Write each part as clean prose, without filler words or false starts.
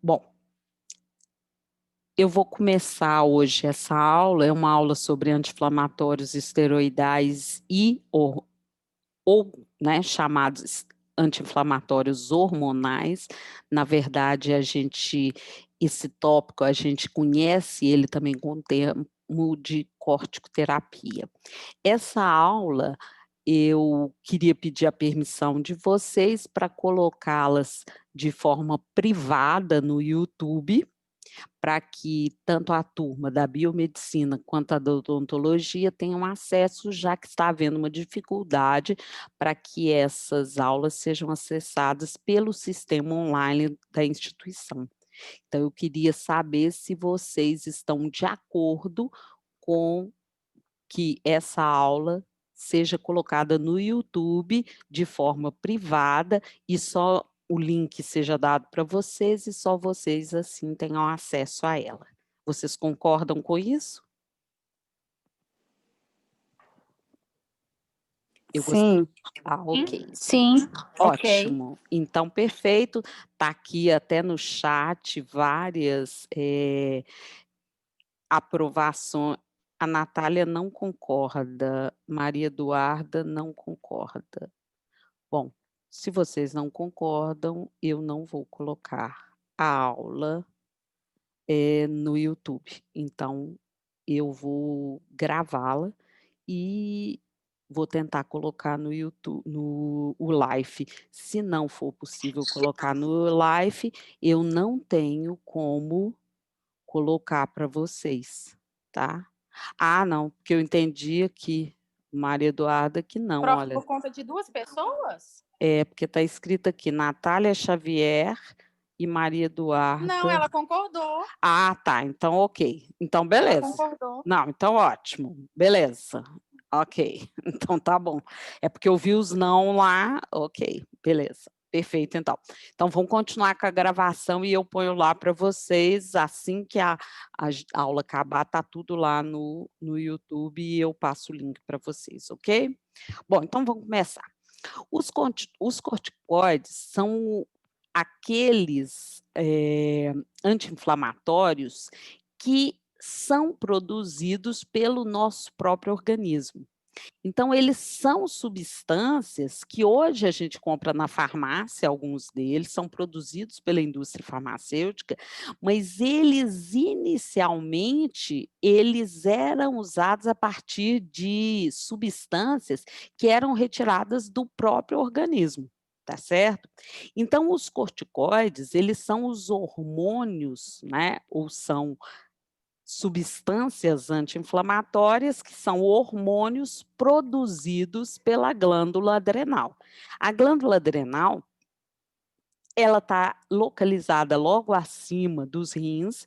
Bom, eu vou começar hoje essa aula, é uma aula sobre anti-inflamatórios esteroidais ou né, chamados anti-inflamatórios hormonais. Na verdade, esse tópico, a gente conhece ele também com o termo de corticoterapia. Essa aula, eu queria pedir a permissão de vocês para colocá-las de forma privada no YouTube, para que tanto a turma da biomedicina quanto a da odontologia tenham acesso, já que está havendo uma dificuldade para que essas aulas sejam acessadas pelo sistema online da instituição. Então, eu queria saber se vocês estão de acordo com que essa aula seja colocada no YouTube de forma privada e só o link seja dado para vocês e só vocês, assim, tenham acesso a ela. Vocês concordam com isso? Sim. Ok. Sim. Ótimo. Ok. Então, perfeito. Está aqui até no chat várias aprovações. A Natália não concorda, Maria Eduarda não concorda. Bom, se vocês não concordam, eu não vou colocar a aula no YouTube. Então, eu vou gravá-la e vou tentar colocar no YouTube, o live. Se não for possível colocar no live, eu não tenho como colocar para vocês, tá? Ah, não, porque eu entendi aqui, Maria Eduarda, que não, olha. Por conta de 2 pessoas? É, porque está escrito aqui, Natália Xavier e Maria Eduarda. Não, ela concordou. Ah, tá, então ok. Então, Ela beleza. concordou. Não, então ótimo, beleza. Ok, então tá bom. É porque eu vi os não lá, ok, beleza. Perfeito, então. Então, vamos continuar com a gravação e eu ponho lá para vocês, assim que a aula acabar, tá tudo lá no YouTube e eu passo o link para vocês, ok? Bom, então vamos começar. Os corticoides são aqueles anti-inflamatórios que são produzidos pelo nosso próprio organismo. Então, eles são substâncias que hoje a gente compra na farmácia, alguns deles são produzidos pela indústria farmacêutica, mas eles eram usados a partir de substâncias que eram retiradas do próprio organismo, tá certo? Então, os corticoides, eles são os hormônios, né, ou são substâncias anti-inflamatórias, que são hormônios produzidos pela glândula adrenal. A glândula adrenal, ela está localizada logo acima dos rins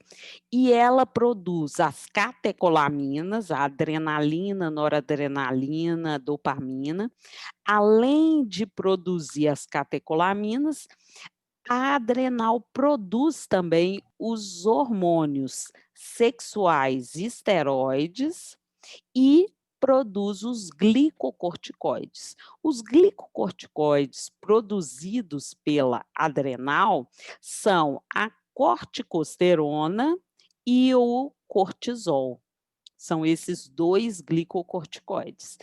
e ela produz as catecolaminas, a adrenalina, noradrenalina, dopamina. Além de produzir as catecolaminas, a adrenal produz também os hormônios sexuais esteroides e produz os glicocorticoides. Os glicocorticoides produzidos pela adrenal são a corticosterona e o cortisol. São esses 2 glicocorticoides.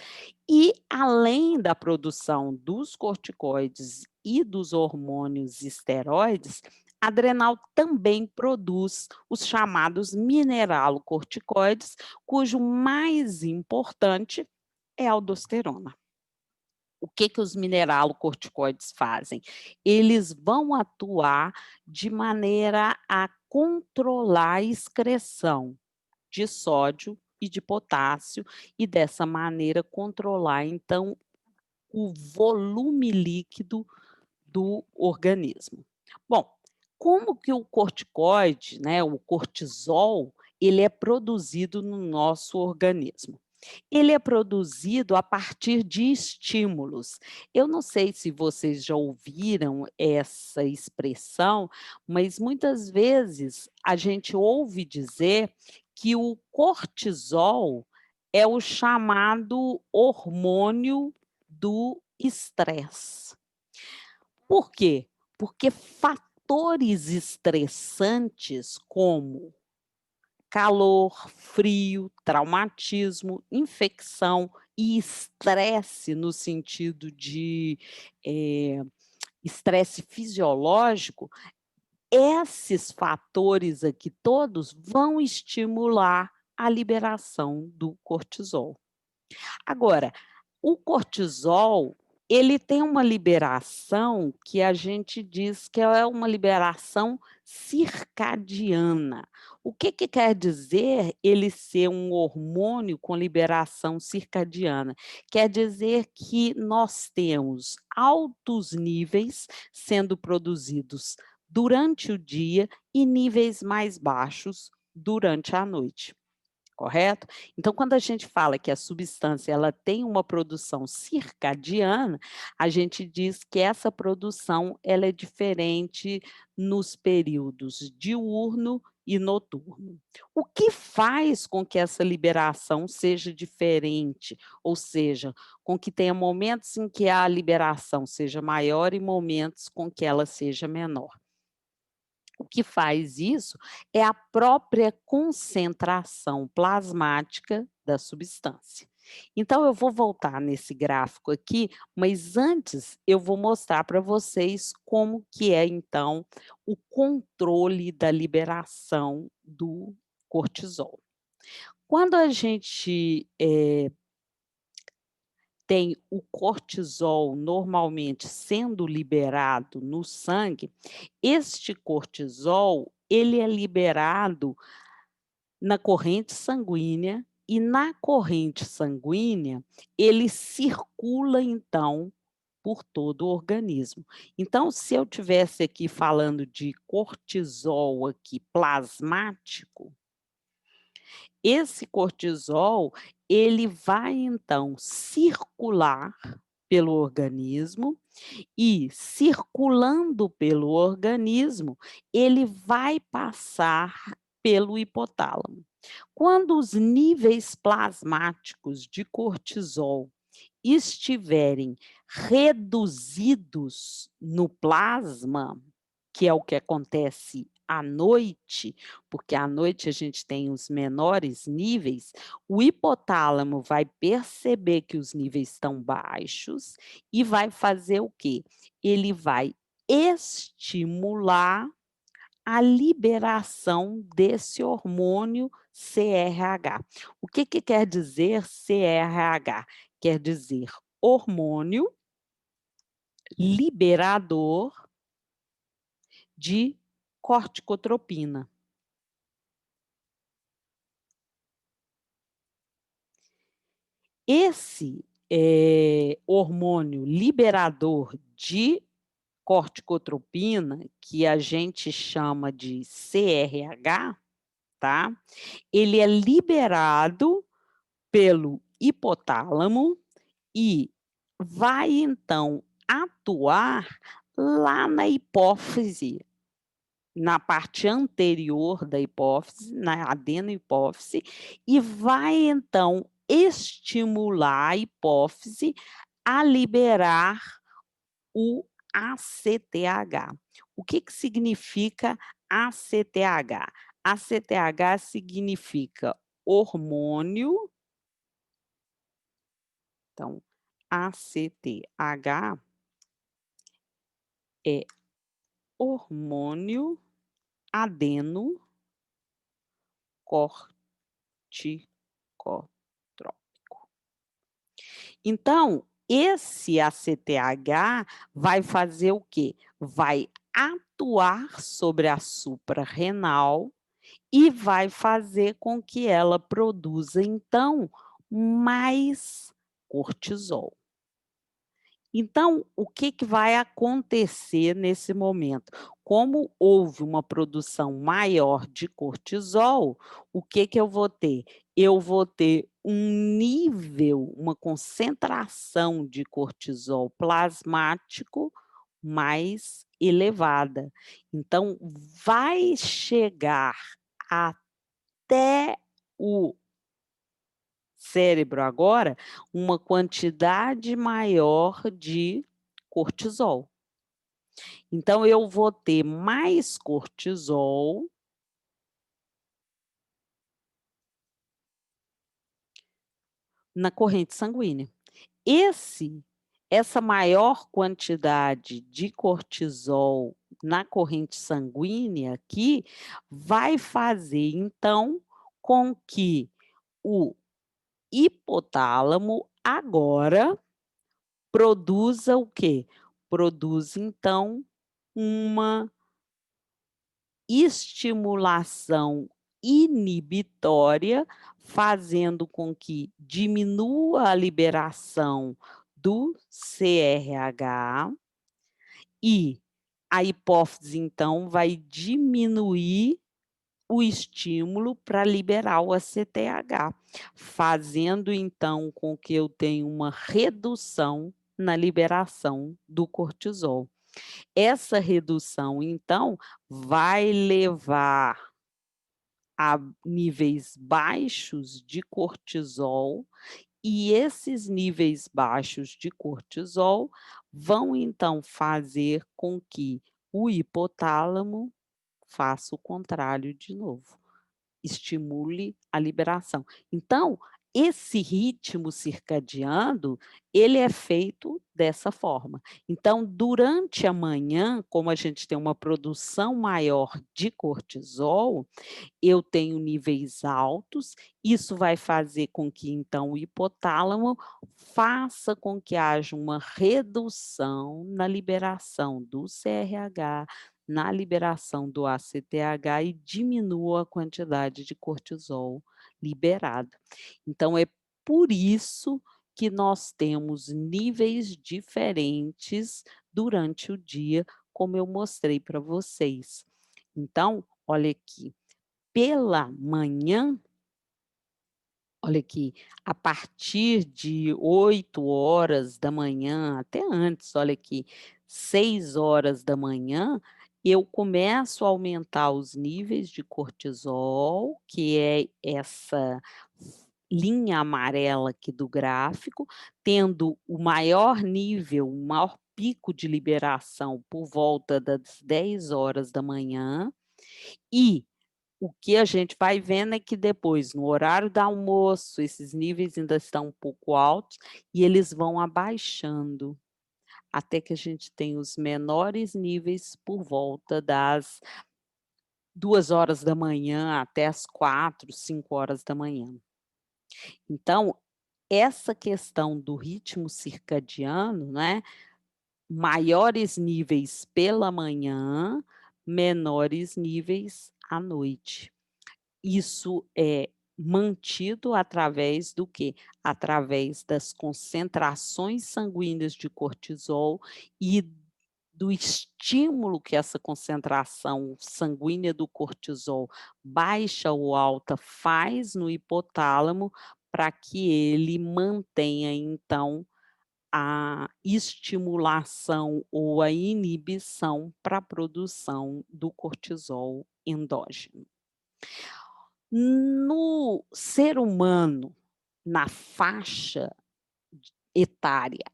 E, além da produção dos corticoides e dos hormônios esteroides, a adrenal também produz os chamados mineralocorticoides, cujo mais importante é a aldosterona. O que os mineralocorticoides fazem? Eles vão atuar de maneira a controlar a excreção de sódio e de potássio, e dessa maneira controlar, então, o volume líquido do organismo. Bom, como que o corticoide, né, o cortisol, ele é produzido no nosso organismo? Ele é produzido a partir de estímulos. Eu não sei se vocês já ouviram essa expressão, mas muitas vezes a gente ouve dizer que o cortisol é o chamado hormônio do estresse. Por quê? Porque fatores estressantes como calor, frio, traumatismo, infecção e estresse no sentido de estresse fisiológico, esses fatores aqui todos vão estimular a liberação do cortisol. Agora, o cortisol, ele tem uma liberação que a gente diz que é uma liberação circadiana. O que quer dizer ele ser um hormônio com liberação circadiana? Quer dizer que nós temos altos níveis sendo produzidos durante o dia e níveis mais baixos durante a noite. Correto? Então, quando a gente fala que a substância ela tem uma produção circadiana, a gente diz que essa produção ela é diferente nos períodos diurno e noturno. O que faz com que essa liberação seja diferente, ou seja, com que tenha momentos em que a liberação seja maior e momentos com que ela seja menor? O que faz isso é a própria concentração plasmática da substância. Então, eu vou voltar nesse gráfico aqui, mas antes eu vou mostrar para vocês como que é, então, o controle da liberação do cortisol. Quando a gente tem o cortisol normalmente sendo liberado no sangue, este cortisol, ele é liberado na corrente sanguínea e na corrente sanguínea ele circula então por todo o organismo. Então, se eu tivesse aqui falando de cortisol aqui plasmático, esse cortisol, ele vai então circular pelo organismo e circulando pelo organismo, ele vai passar pelo hipotálamo. Quando os níveis plasmáticos de cortisol estiverem reduzidos no plasma, que é o que acontece à noite, porque à noite a gente tem os menores níveis, o hipotálamo vai perceber que os níveis estão baixos e vai fazer o quê? Ele vai estimular a liberação desse hormônio CRH. O que quer dizer CRH? Quer dizer hormônio liberador de corticotropina. Esse hormônio liberador de corticotropina, que a gente chama de CRH, tá? Ele é liberado pelo hipotálamo e vai então atuar lá na hipófise, na parte anterior da hipófise, na adenohipófise, e vai então estimular a hipófise a liberar o ACTH. O que significa ACTH? ACTH significa hormônio, então, ACTH é hormônio adenocorticotrópico. Então, esse ACTH vai fazer o quê? Vai atuar sobre a suprarrenal e vai fazer com que ela produza, então, mais cortisol. Então, o que vai acontecer nesse momento? Como houve uma produção maior de cortisol, o que eu vou ter? Eu vou ter um nível, uma concentração de cortisol plasmático mais elevada. Então, vai chegar até o cérebro agora uma quantidade maior de cortisol. Então eu vou ter mais cortisol na corrente sanguínea. Essa maior quantidade de cortisol na corrente sanguínea aqui, vai fazer então com que o hipotálamo agora produza o quê? Produz então uma estimulação inibitória, fazendo com que diminua a liberação do CRH e a hipófise, então, vai diminuir o estímulo para liberar o ACTH, fazendo, então, com que eu tenha uma redução na liberação do cortisol. Essa redução, então, vai levar a níveis baixos de cortisol, e esses níveis baixos de cortisol vão, então, fazer com que o hipotálamo faça o contrário de novo, estimule a liberação. Então, esse ritmo circadiano, ele é feito dessa forma. Então, durante a manhã, como a gente tem uma produção maior de cortisol, eu tenho níveis altos, isso vai fazer com que, então, o hipotálamo faça com que haja uma redução na liberação do CRH, na liberação do ACTH e diminua a quantidade de cortisol liberada. Então, é por isso que nós temos níveis diferentes durante o dia, como eu mostrei para vocês. Então, olha aqui, pela manhã, olha aqui, a partir de 8 horas da manhã, até antes, olha aqui, 6 horas da manhã, eu começo a aumentar os níveis de cortisol, que é essa linha amarela aqui do gráfico, tendo o maior nível, o maior pico de liberação por volta das 10 horas da manhã, e o que a gente vai vendo é que depois, no horário do almoço, esses níveis ainda estão um pouco altos e eles vão abaixando, até que a gente tem os menores níveis por volta das 2 horas da manhã até as 4, 5 horas da manhã. Então, essa questão do ritmo circadiano, né, maiores níveis pela manhã, menores níveis à noite. Isso é mantido através do quê? Através das concentrações sanguíneas de cortisol e do estímulo que essa concentração sanguínea do cortisol, baixa ou alta, faz no hipotálamo, para que ele mantenha, então, a estimulação ou a inibição para a produção do cortisol endógeno. No ser humano, na faixa etária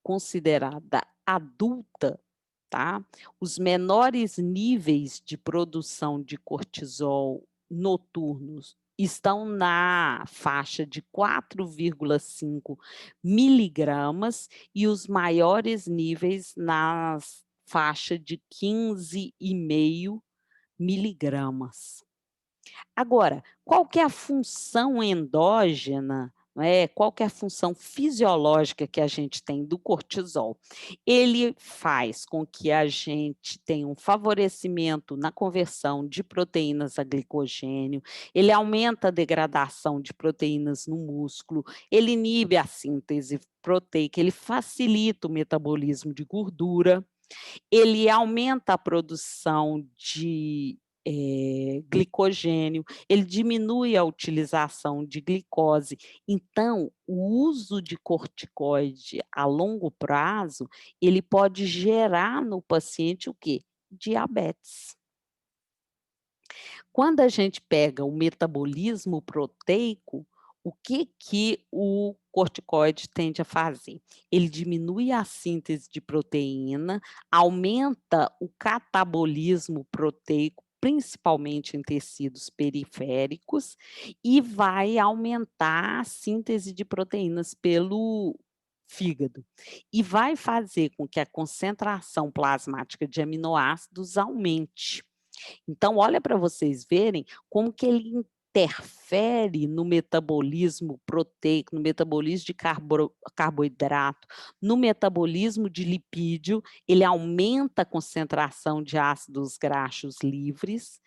considerada adulta, tá? Os menores níveis de produção de cortisol noturnos estão na faixa de 4,5 miligramas e os maiores níveis na faixa de 15,5 miligramas. Agora, qual que é a função endógena, não é? Qual que é a função fisiológica que a gente tem do cortisol? Ele faz com que a gente tenha um favorecimento na conversão de proteínas a glicogênio, ele aumenta a degradação de proteínas no músculo, ele inibe a síntese proteica, ele facilita o metabolismo de gordura, ele aumenta a produção de glicogênio, ele diminui a utilização de glicose. Então, o uso de corticoide a longo prazo, ele pode gerar no paciente o quê? Diabetes. Quando a gente pega o metabolismo proteico, O que o corticoide tende a fazer? Ele diminui a síntese de proteína, aumenta o catabolismo proteico, principalmente em tecidos periféricos, e vai aumentar a síntese de proteínas pelo fígado. E vai fazer com que a concentração plasmática de aminoácidos aumente. Então, olha para vocês verem como que ele interfere no metabolismo proteico, no metabolismo de carboidrato, no metabolismo de lipídio, ele aumenta a concentração de ácidos graxos livres,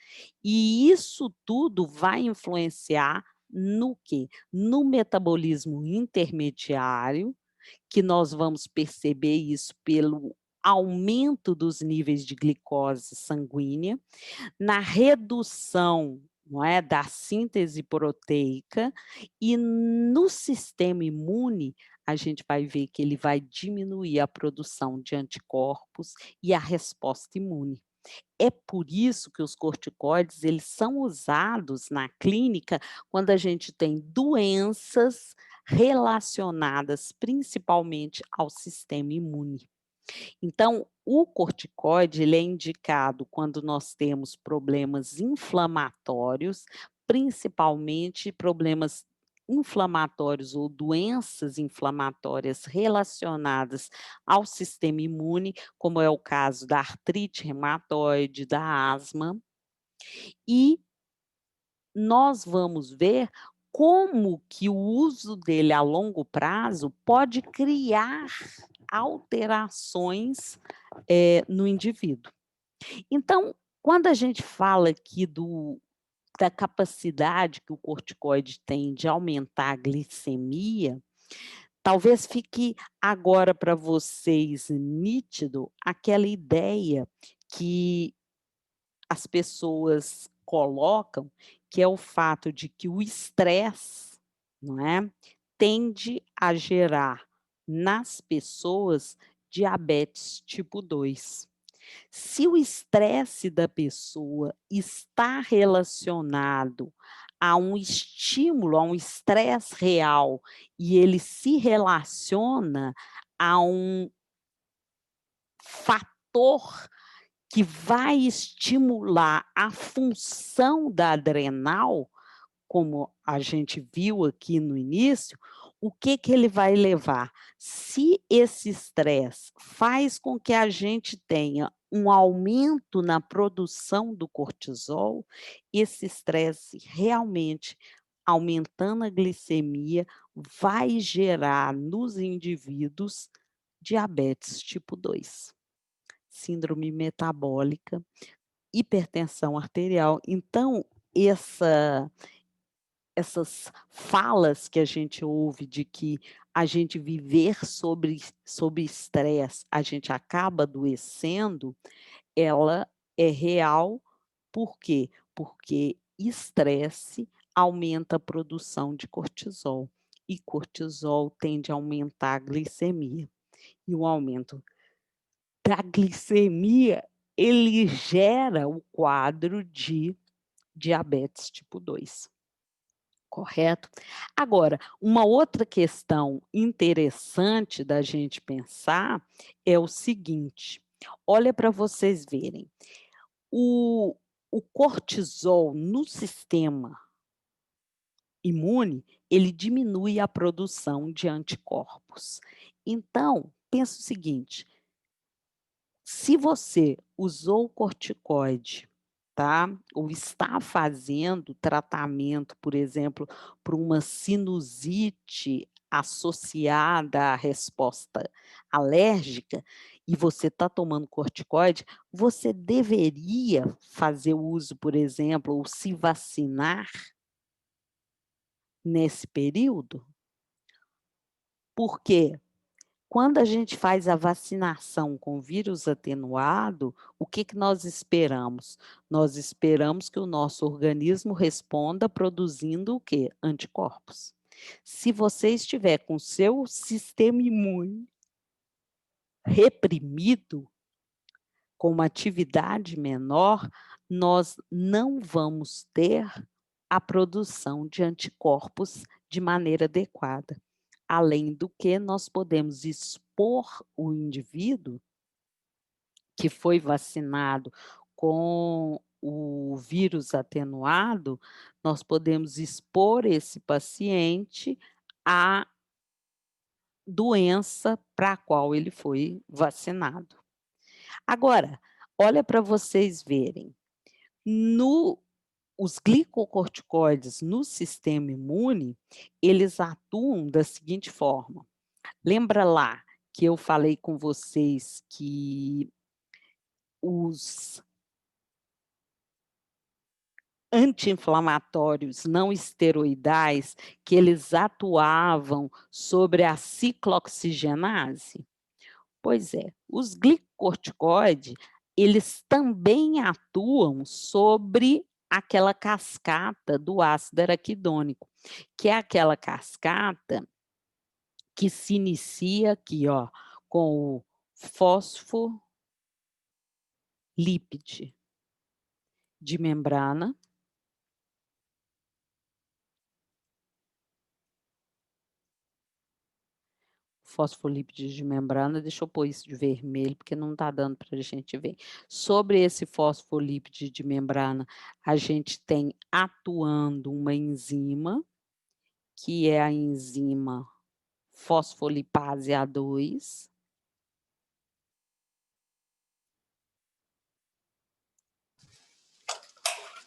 e isso tudo vai influenciar no quê? No metabolismo intermediário, que nós vamos perceber isso pelo aumento dos níveis de glicose sanguínea, na redução, não é, da síntese proteica, e no sistema imune a gente vai ver que ele vai diminuir a produção de anticorpos e a resposta imune. É por isso que os corticoides, eles são usados na clínica quando a gente tem doenças relacionadas principalmente ao sistema imune. Então, o corticoide, ele é indicado quando nós temos problemas inflamatórios, principalmente problemas inflamatórios ou doenças inflamatórias relacionadas ao sistema imune, como é o caso da artrite reumatoide, da asma, e nós vamos ver como que o uso dele a longo prazo pode criar alterações no indivíduo. Então, quando a gente fala aqui da capacidade que o corticoide tem de aumentar a glicemia, talvez fique agora para vocês nítido aquela ideia que as pessoas colocam, que é o fato de que o estresse, não é, tende a gerar nas pessoas diabetes tipo 2. Se o estresse da pessoa está relacionado a um estímulo, a um estresse real, e ele se relaciona a um fator que vai estimular a função da adrenal, como a gente viu aqui no início, o que que ele vai levar? Se esse estresse faz com que a gente tenha um aumento na produção do cortisol, esse estresse realmente, aumentando a glicemia, vai gerar nos indivíduos diabetes tipo 2, síndrome metabólica, hipertensão arterial. Então, essas falas que a gente ouve de que a gente viver sobre estresse, a gente acaba adoecendo, ela é real. Por quê? Porque estresse aumenta a produção de cortisol, e cortisol tende a aumentar a glicemia. E o aumento da glicemia, ele gera o quadro de diabetes tipo 2. Correto? Agora, uma outra questão interessante da gente pensar é o seguinte: olha para vocês verem, o, o cortisol no sistema imune, ele diminui a produção de anticorpos. Então, pensa o seguinte: se você usou o corticoide, tá? Ou está fazendo tratamento, por exemplo, para uma sinusite associada à resposta alérgica, e você está tomando corticoide, você deveria fazer uso, por exemplo, ou se vacinar nesse período? Por quê? Quando a gente faz a vacinação com vírus atenuado, o que que nós esperamos? Nós esperamos que o nosso organismo responda produzindo o quê? Anticorpos. Se você estiver com o seu sistema imune reprimido, com uma atividade menor, nós não vamos ter a produção de anticorpos de maneira adequada. Além do que, nós podemos expor o indivíduo que foi vacinado com o vírus atenuado, nós podemos expor esse paciente à doença para a qual ele foi vacinado. Agora, olha para vocês verem, os glicocorticoides no sistema imune, eles atuam da seguinte forma. Lembra lá que eu falei com vocês que os anti-inflamatórios não esteroidais, que eles atuavam sobre a ciclooxigenase? Pois é, os glicocorticoides, eles também atuam sobre aquela cascata do ácido araquidônico, que é aquela cascata que se inicia aqui, ó, com o fosfolípide de membrana. Fosfolípide de membrana, deixa eu pôr isso de vermelho, porque não está dando para a gente ver. Sobre esse fosfolípide de membrana, a gente tem atuando uma enzima, que é a enzima fosfolipase A2.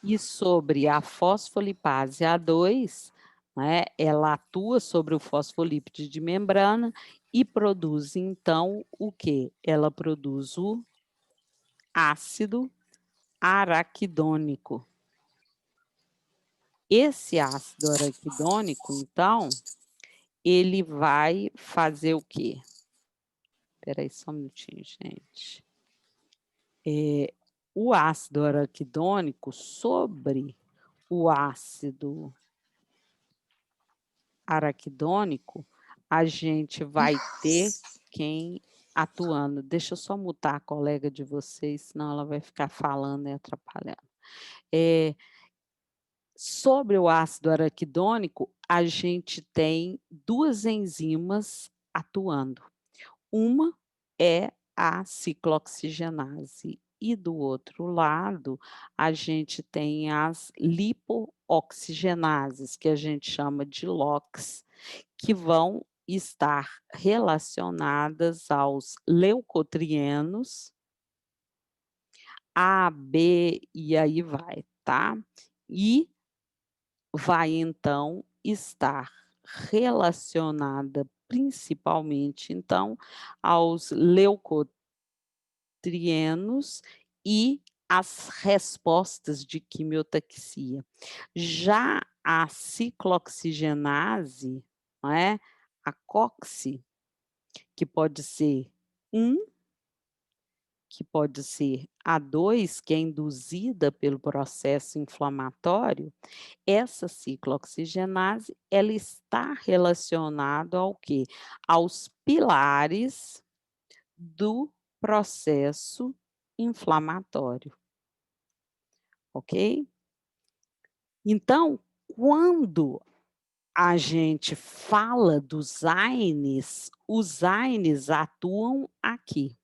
E sobre a fosfolipase A2, né, ela atua sobre o fosfolípide de membrana e produz, então, o quê? Ela produz o ácido araquidônico. Esse ácido araquidônico, então, ele vai fazer o quê? Espera aí só um minutinho, gente. O ácido araquidônico sobre o ácido araquidônico, a gente vai ter quem atuando. Deixa eu só mutar a colega de vocês, senão ela vai ficar falando e atrapalhando. Sobre o ácido araquidônico, a gente tem duas enzimas atuando. Uma é a ciclooxigenase e do outro lado, a gente tem as lipooxigenases, que a gente chama de LOX, que vão estar relacionadas aos leucotrienos, A, B e aí vai, tá? E vai então estar relacionada principalmente então aos leucotrienos e as respostas de quimiotaxia. Já a ciclooxigenase, não é? A COX, que pode ser 1, que pode ser A2, que é induzida pelo processo inflamatório, essa ciclooxigenase, ela está relacionada ao quê? Aos pilares do processo inflamatório, ok? Então, quando a gente fala dos AINES, os AINES atuam aqui.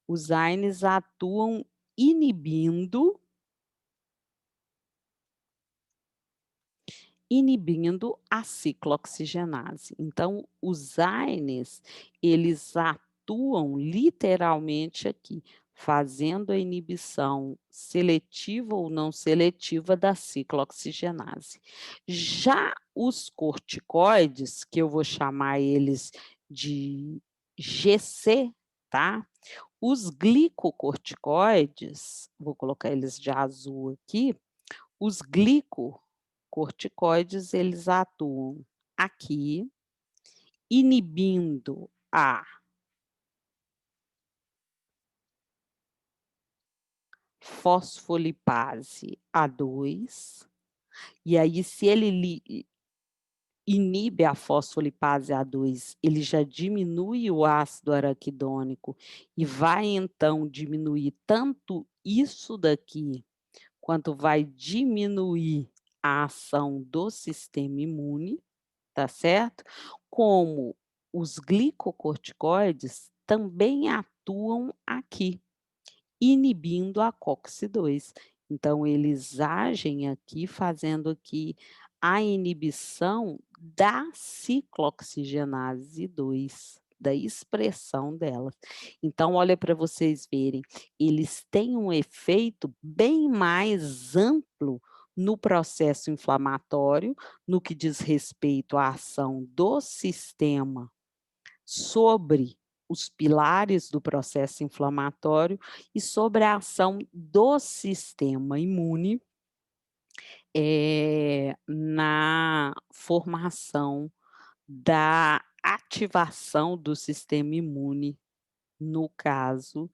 Os AINES atuam inibindo a ciclooxigenase. Então, os AINES, eles atuam literalmente aqui, fazendo a inibição seletiva ou não seletiva da ciclooxigenase. Já os corticoides, que eu vou chamar eles de GC, tá? Os glicocorticoides, vou colocar eles de azul aqui, os glicocorticoides, eles atuam aqui, inibindo a fosfolipase A2, e aí se ele inibe a fosfolipase A2, ele já diminui o ácido araquidônico e vai então diminuir tanto isso daqui, quanto vai diminuir a ação do sistema imune. tá certo? Como os glicocorticoides também atuam aqui, inibindo a COX-2. Então, eles agem aqui, fazendo aqui a inibição da ciclooxigenase 2, da expressão delas. Então, olha para vocês verem, eles têm um efeito bem mais amplo no processo inflamatório, no que diz respeito à ação do sistema sobre os pilares do processo inflamatório e sobre a ação do sistema imune na formação da ativação do sistema imune, no caso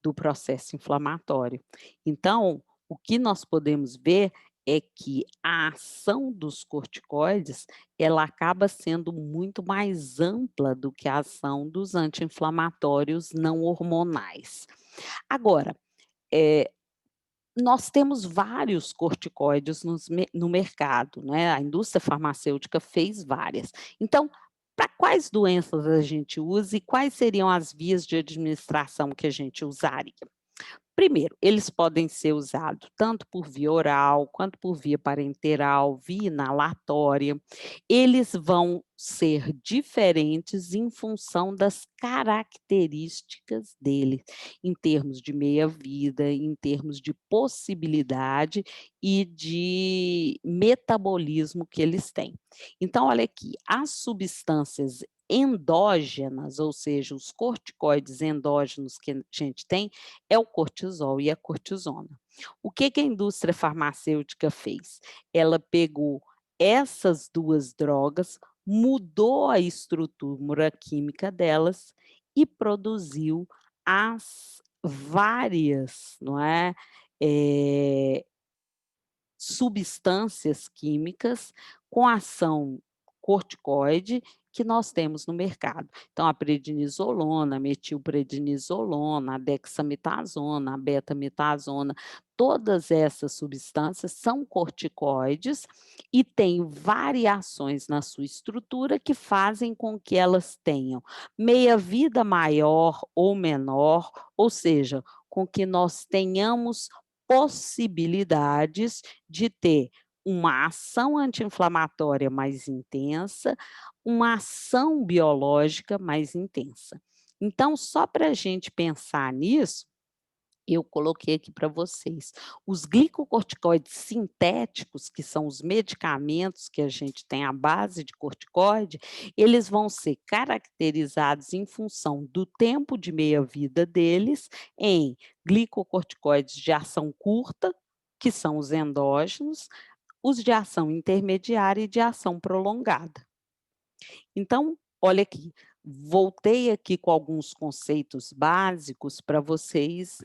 do processo inflamatório. Então, o que nós podemos ver é que a ação dos corticoides, ela acaba sendo muito mais ampla do que a ação dos anti-inflamatórios não hormonais. Agora, nós temos vários corticoides no mercado, né? A indústria farmacêutica fez várias. Então, para quais doenças a gente usa e quais seriam as vias de administração que a gente usaria? Primeiro, eles podem ser usados tanto por via oral, quanto por via parenteral, via inalatória. Eles vão ser diferentes em função das características deles, em termos de meia-vida, em termos de possibilidade e de metabolismo que eles têm. Então, olha aqui, as substâncias endógenas, ou seja, os corticoides endógenos que a gente tem, é o cortisol e a cortisona. O que a indústria farmacêutica fez? Ela pegou essas duas drogas, mudou a estrutura química delas e produziu as várias, não é, substâncias químicas com ação corticoide que nós temos no mercado. Então, a prednisolona, a metilprednisolona, a dexametasona, a betametasona, todas essas substâncias são corticoides e têm variações na sua estrutura que fazem com que elas tenham meia-vida maior ou menor, ou seja, com que nós tenhamos possibilidades de ter uma ação anti-inflamatória mais intensa, uma ação biológica mais intensa. Então, só para a gente pensar nisso, eu coloquei aqui para vocês. Os glicocorticoides sintéticos, que são os medicamentos que a gente tem à base de corticoide, eles vão ser caracterizados em função do tempo de meia-vida deles em glicocorticoides de ação curta, que são os endógenos, os de ação intermediária e de ação prolongada. Então, olha aqui, voltei aqui com alguns conceitos básicos para vocês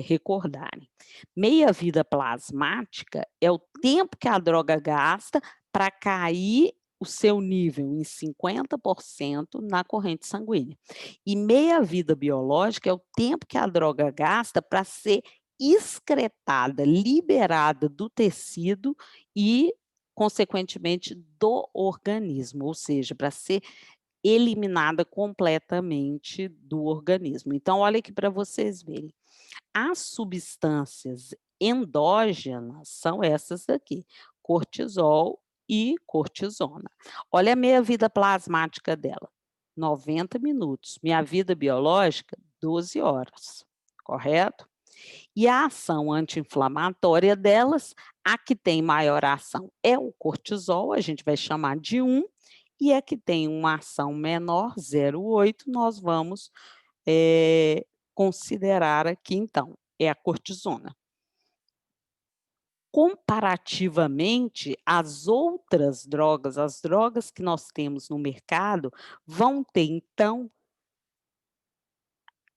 recordarem. Meia-vida plasmática é o tempo que a droga gasta para cair o seu nível em 50% na corrente sanguínea. E meia-vida biológica é o tempo que a droga gasta para ser excretada, liberada do tecido e consequentemente, do organismo, ou seja, para ser eliminada completamente do organismo. Então, olha aqui para vocês verem. As substâncias endógenas são essas aqui, cortisol e cortisona. Olha a meia-vida plasmática dela, 90 minutos. Minha vida biológica, 12 horas, correto? E a ação anti-inflamatória delas, a que tem maior ação é o cortisol, a gente vai chamar de 1, e a que tem uma ação menor, 0,8, nós vamos considerar aqui, então, é a cortisona. Comparativamente, as outras drogas, as drogas que nós temos no mercado, vão ter, então,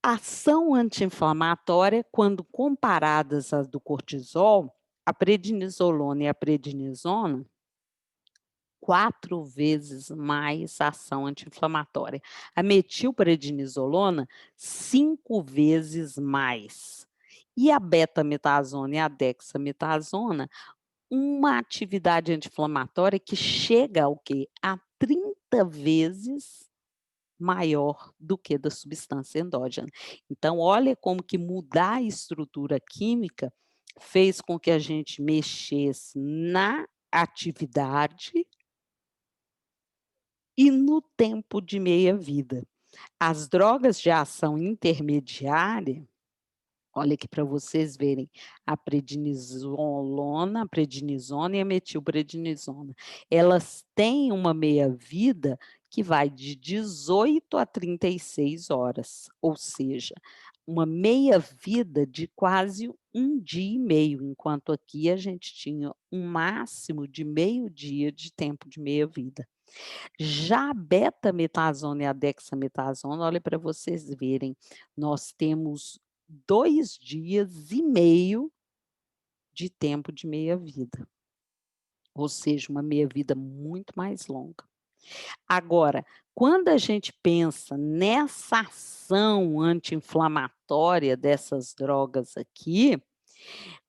ação anti-inflamatória, quando comparadas às do cortisol, a prednisolona e a prednisona, 4 vezes mais ação anti-inflamatória. A metilprednisolona, 5 vezes mais. E a betametasona e a dexametasona, uma atividade anti-inflamatória que chega ao quê? A 30 vezes maior do que da substância endógena. Então, olha como que mudar a estrutura química fez com que a gente mexesse na atividade e no tempo de meia-vida. As drogas de ação intermediária, olha aqui para vocês verem, a prednisolona, a prednisona e a metilprednisona, elas têm uma meia-vida que vai de 18 a 36 horas, ou seja, uma meia-vida de quase um dia e meio, enquanto aqui a gente tinha um máximo de meio dia de tempo de meia-vida. Já a betametasona e a dexametasona, olha para vocês verem, nós temos 2 dias e meio de tempo de meia-vida, ou seja, uma meia-vida muito mais longa. Agora, quando a gente pensa nessa ação anti-inflamatória dessas drogas aqui,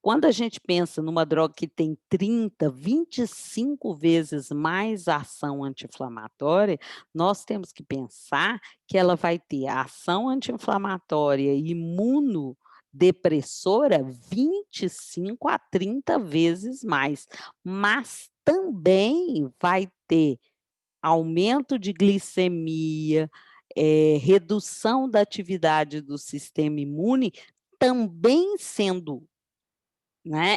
quando a gente pensa numa droga que tem 30, 25 vezes mais ação anti-inflamatória, nós temos que pensar que ela vai ter a ação anti-inflamatória e imunodepressora 25 a 30 vezes mais, mas também vai ter aumento de glicemia, redução da atividade do sistema imune, também sendo, né,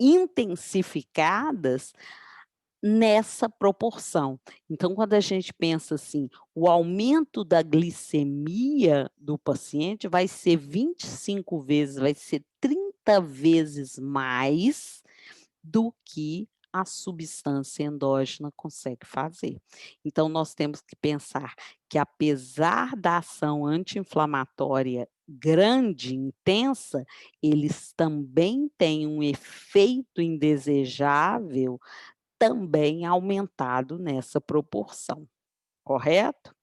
intensificadas nessa proporção. Então, quando a gente pensa assim, o aumento da glicemia do paciente vai ser 25 vezes, vai ser 30 vezes mais do que a substância endógena consegue fazer. Então, nós temos que pensar que, apesar da ação anti-inflamatória grande, intensa, eles também têm um efeito indesejável também aumentado nessa proporção, correto?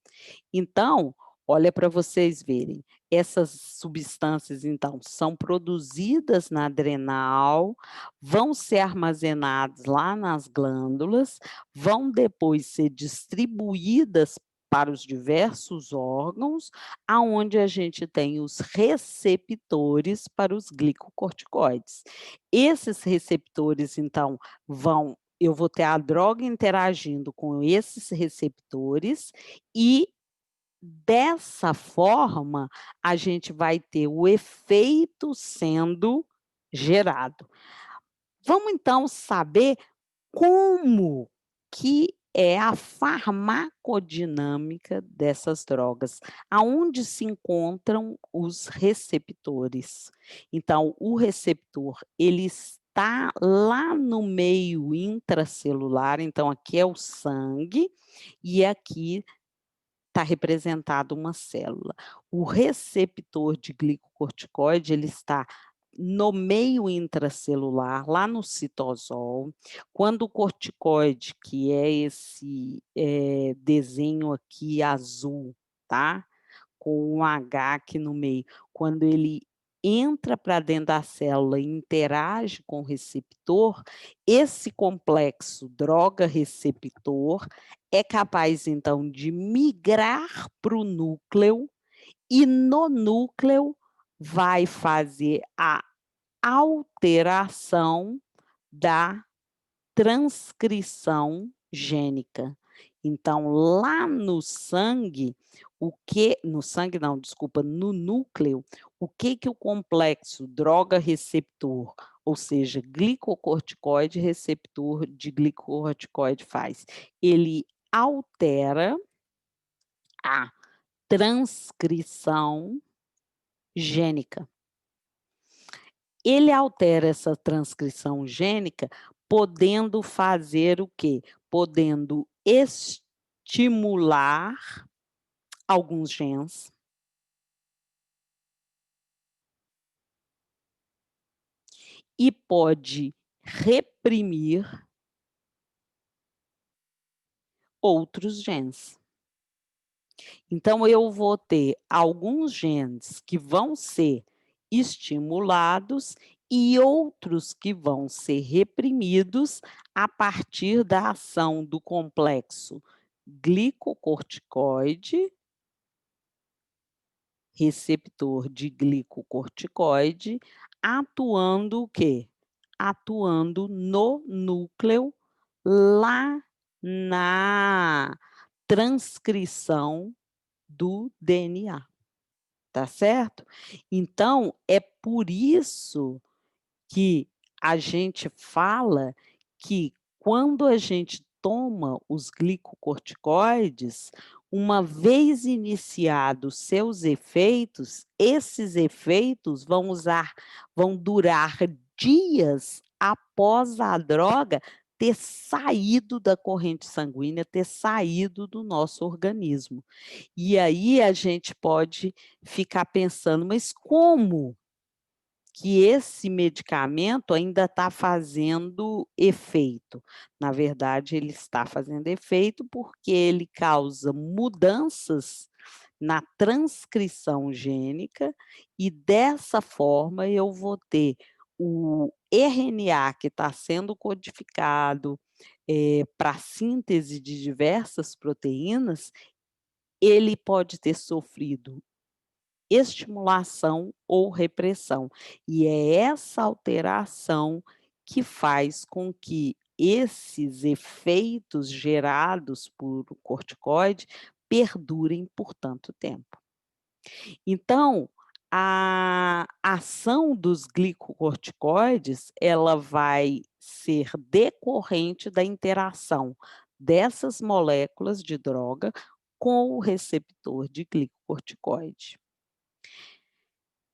Então, olha para vocês verem, essas substâncias, então, são produzidas na adrenal, vão ser armazenadas lá nas glândulas, vão depois ser distribuídas para os diversos órgãos, aonde a gente tem os receptores para os glicocorticoides. Esses receptores, então, eu vou ter a droga interagindo com esses receptores e dessa forma, a gente vai ter o efeito sendo gerado. Vamos então saber como que é a farmacodinâmica dessas drogas, aonde se encontram os receptores. Então, o receptor, ele está lá no meio intracelular, então aqui é o sangue e aqui está representado uma célula. O receptor de glicocorticoide, ele está no meio intracelular, lá no citosol. Quando o corticoide, que é esse desenho aqui azul, tá? Com um H aqui no meio, quando ele entra para dentro da célula e interage com o receptor, esse complexo droga-receptor é capaz, então, de migrar para o núcleo e no núcleo vai fazer a alteração da transcrição gênica. Então, lá no sangue, no sangue não, desculpa, no núcleo, o que o complexo droga-receptor, ou seja, glicocorticoide receptor de glicocorticoide faz? Ele altera a transcrição gênica. Ele altera essa transcrição gênica, podendo fazer o quê? Podendo estimular alguns genes e pode reprimir outros genes. Então, eu vou ter alguns genes que vão ser estimulados e outros que vão ser reprimidos a partir da ação do complexo glicocorticoide, receptor de glicocorticoide, atuando o quê? Atuando no núcleo, lá na transcrição do DNA, tá certo? Então, é por isso que a gente fala que quando a gente toma os glicocorticoides, uma vez iniciados seus efeitos, esses efeitos vão durar dias após a droga ter saído da corrente sanguínea, ter saído do nosso organismo. E aí a gente pode ficar pensando, mas como que esse medicamento ainda está fazendo efeito? Na verdade, ele está fazendo efeito porque ele causa mudanças na transcrição gênica e dessa forma eu vou ter o RNA que está sendo codificado para síntese de diversas proteínas, ele pode ter sofrido estimulação ou repressão. E é essa alteração que faz com que esses efeitos gerados por corticoide perdurem por tanto tempo. Então, a ação dos glicocorticoides, ela vai ser decorrente da interação dessas moléculas de droga com o receptor de glicocorticoide.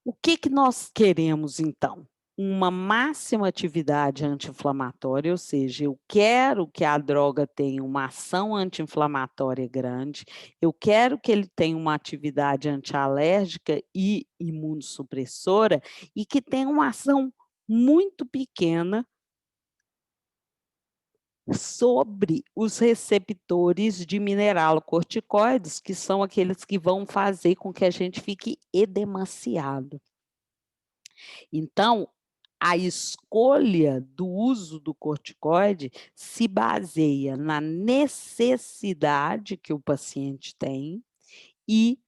O que nós queremos, então? Uma máxima atividade anti-inflamatória, ou seja, eu quero que a droga tenha uma ação anti-inflamatória grande, eu quero que ele tenha uma atividade antialérgica e imunossupressora e que tenha uma ação muito pequena sobre os receptores de mineralocorticoides, que são aqueles que vão fazer com que a gente fique edemaciado. Então, a escolha do uso do corticoide se baseia na necessidade que o paciente tem e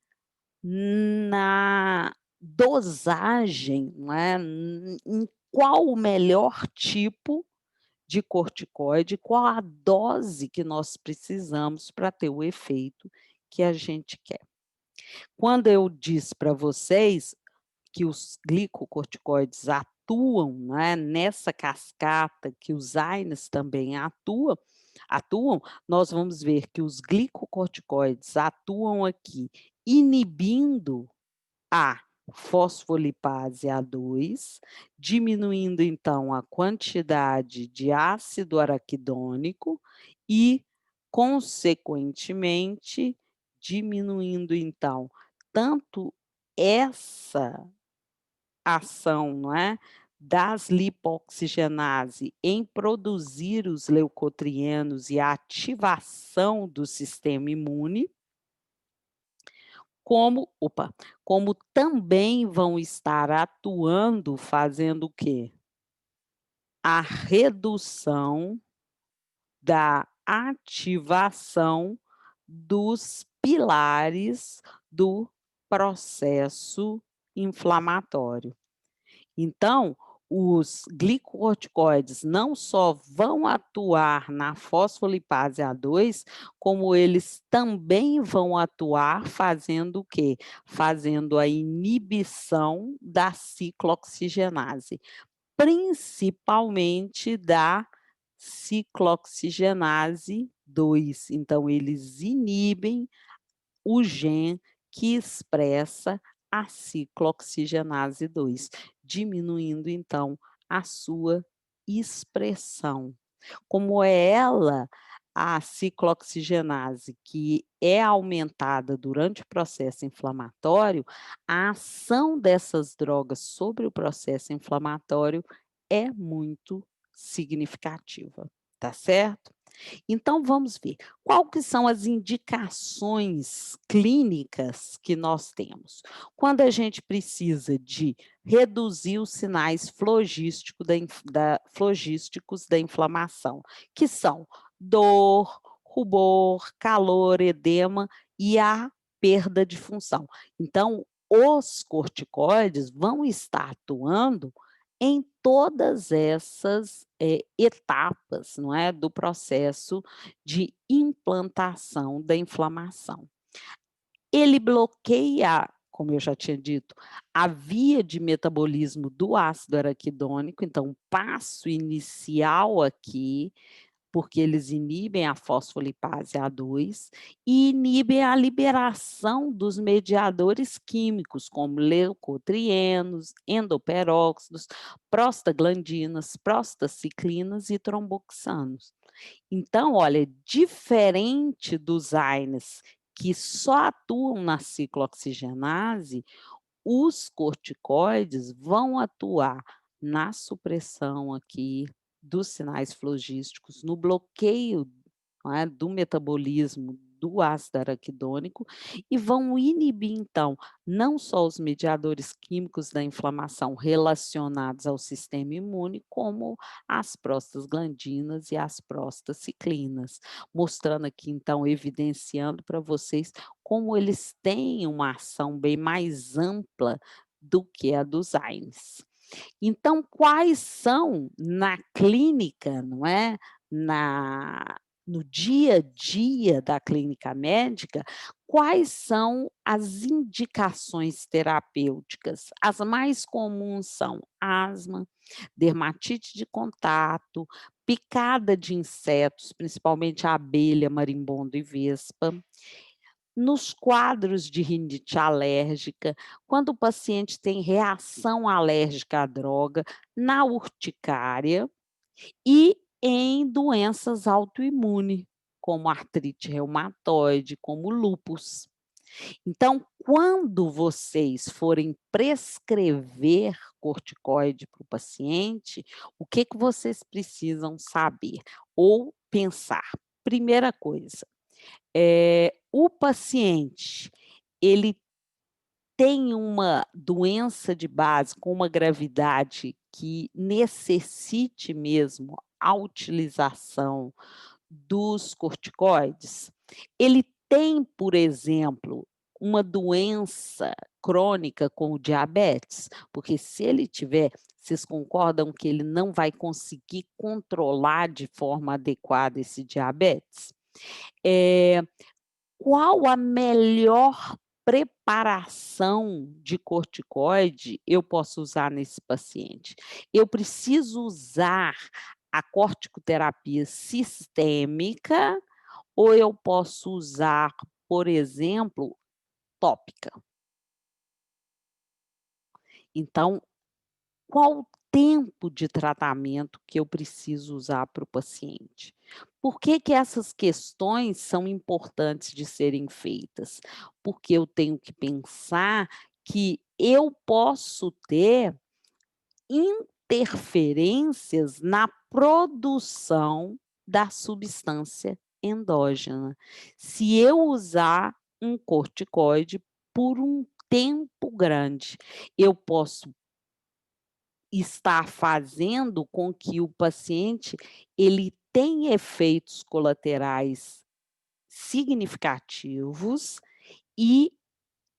na dosagem, não é? Em qual o melhor tipo de corticoide, qual a dose que nós precisamos para ter o efeito que a gente quer. Quando eu disse para vocês que os glicocorticoides atuam, né, nessa cascata que os AINES também atuam, nós vamos ver que os glicocorticoides atuam aqui inibindo a fosfolipase A2, diminuindo então a quantidade de ácido araquidônico e, consequentemente, diminuindo então tanto essa ação, não é, das lipoxigenase em produzir os leucotrienos e a ativação do sistema imune, como também vão estar atuando, fazendo o quê? A redução da ativação dos pilares do processo inflamatório. Então, os glicocorticoides não só vão atuar na fosfolipase A2, como eles também vão atuar fazendo o quê? Fazendo a inibição da ciclooxigenase, principalmente da ciclooxigenase 2. Então, eles inibem o gen que expressa a ciclooxigenase 2, diminuindo então a sua expressão. Como é ela, a ciclooxigenase, que é aumentada durante o processo inflamatório, a ação dessas drogas sobre o processo inflamatório é muito significativa, tá certo? Então vamos ver, qual que são as indicações clínicas que nós temos? Quando a gente precisa de reduzir os sinais flogísticos da inflamação, que são dor, rubor, calor, edema e a perda de função. Então, os corticoides vão estar atuando em todas essas etapas, não é, do processo de implantação da inflamação. Ele bloqueia, como eu já tinha dito, a via de metabolismo do ácido araquidônico, então o passo inicial aqui, porque eles inibem a fosfolipase A2 e inibem a liberação dos mediadores químicos, como leucotrienos, endoperóxidos, prostaglandinas, prostaciclinas e tromboxanos. Então, olha, diferente dos AINES, que só atuam na ciclooxigenase, os corticoides vão atuar na supressão aqui dos sinais flogísticos, no bloqueio, não é, do metabolismo do ácido araquidônico e vão inibir, então, não só os mediadores químicos da inflamação relacionados ao sistema imune, como as prostaglandinas e as prostaciclinas, mostrando aqui, então, evidenciando para vocês como eles têm uma ação bem mais ampla do que a dos AINES. Então, quais são na clínica, não é? No dia a dia da clínica médica, quais são as indicações terapêuticas? As mais comuns são asma, dermatite de contato, picada de insetos, principalmente a abelha, marimbondo e vespa. Nos quadros de rinite alérgica, quando o paciente tem reação alérgica à droga, na urticária e em doenças autoimunes, como artrite reumatoide, como lúpus. Então, quando vocês forem prescrever corticoide para o paciente, o que que vocês precisam saber ou pensar? Primeira coisa, o paciente, ele tem uma doença de base com uma gravidade que necessite mesmo a utilização dos corticoides? Ele tem, por exemplo, uma doença crônica como diabetes? Porque se ele tiver, vocês concordam que ele não vai conseguir controlar de forma adequada esse diabetes? Qual a melhor preparação de corticoide eu posso usar nesse paciente? Eu preciso usar a corticoterapia sistêmica ou eu posso usar, por exemplo, tópica? Então, qual o tempo de tratamento que eu preciso usar para o paciente? Por que que essas questões são importantes de serem feitas? Porque eu tenho que pensar que eu posso ter interferências na produção da substância endógena. Se eu usar um corticoide por um tempo grande, eu posso estar fazendo com que o paciente ele tenha efeitos colaterais significativos e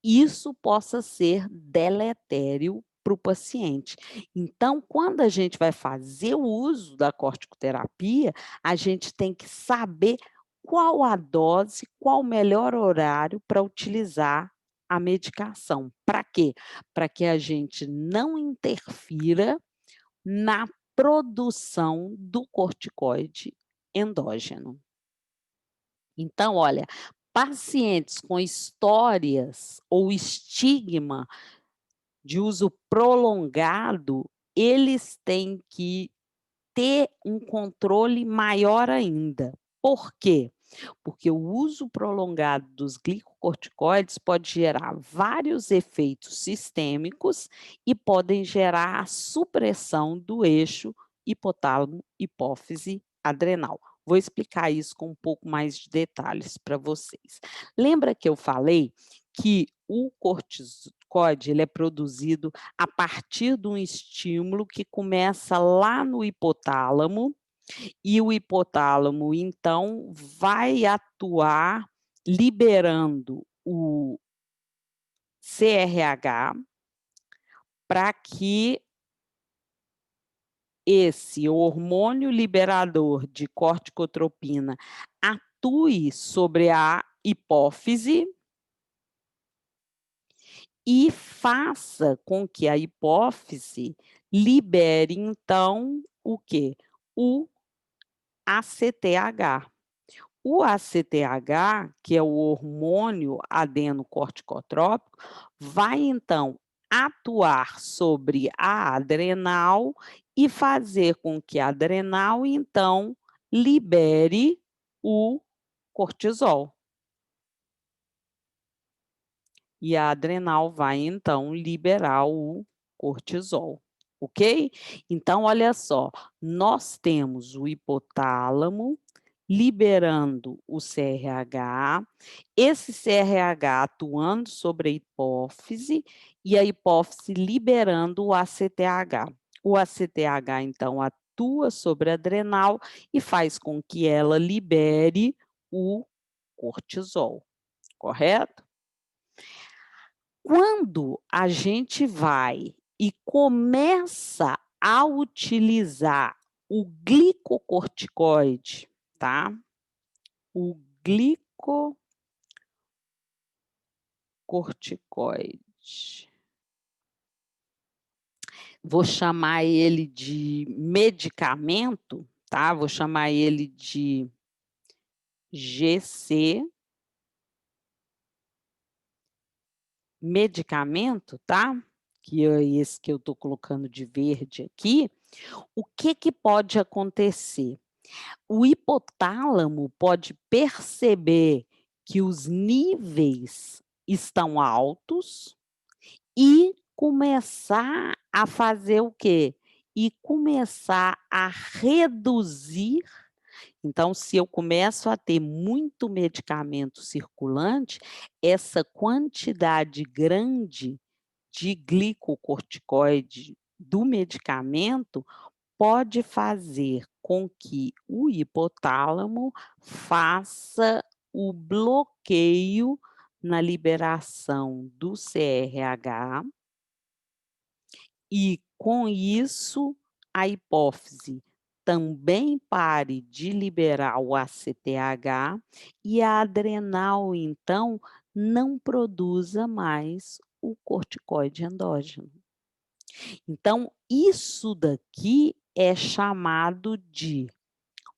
isso possa ser deletério para o paciente. Então, quando a gente vai fazer o uso da corticoterapia, a gente tem que saber qual a dose, qual o melhor horário para utilizar a medicação. Para quê? Para que a gente não interfira na produção do corticoide endógeno. Então, olha, pacientes com histórias ou estigma de uso prolongado, eles têm que ter um controle maior ainda. Por quê? Porque o uso prolongado dos glicocorticoides pode gerar vários efeitos sistêmicos e podem gerar a supressão do eixo hipotálamo, hipófise, adrenal. Vou explicar isso com um pouco mais de detalhes para vocês. Lembra que eu falei que o corticoide ele é produzido a partir de um estímulo que começa lá no hipotálamo E o hipotálamo, então, vai atuar liberando o CRH para que esse hormônio liberador de corticotropina atue sobre a hipófise e faça com que a hipófise libere, então, o quê? O ACTH. O ACTH, que é o hormônio adenocorticotrópico, vai então atuar sobre a adrenal e fazer com que a adrenal, então, libere o cortisol. E a adrenal vai, então, liberar o cortisol, ok? Então, olha só, nós temos o hipotálamo liberando o CRH, esse CRH atuando sobre a hipófise e a hipófise liberando o ACTH. O ACTH, então, atua sobre a adrenal e faz com que ela libere o cortisol, correto? Quando a gente vai e começa a utilizar o glicocorticoide, tá? O glicocorticoide. Vou chamar ele de medicamento, tá? Vou chamar ele de GC medicamento, tá? Que é esse que eu estou colocando de verde aqui. O que pode acontecer? O hipotálamo pode perceber que os níveis estão altos e começar a fazer o quê? E começar a reduzir. Então, se eu começo a ter muito medicamento circulante, essa quantidade grande de glicocorticoide do medicamento pode fazer com que o hipotálamo faça o bloqueio na liberação do CRH e, com isso, a hipófise também pare de liberar o ACTH e a adrenal, então, não produza mais o corticoide endógeno. Então, isso daqui é chamado de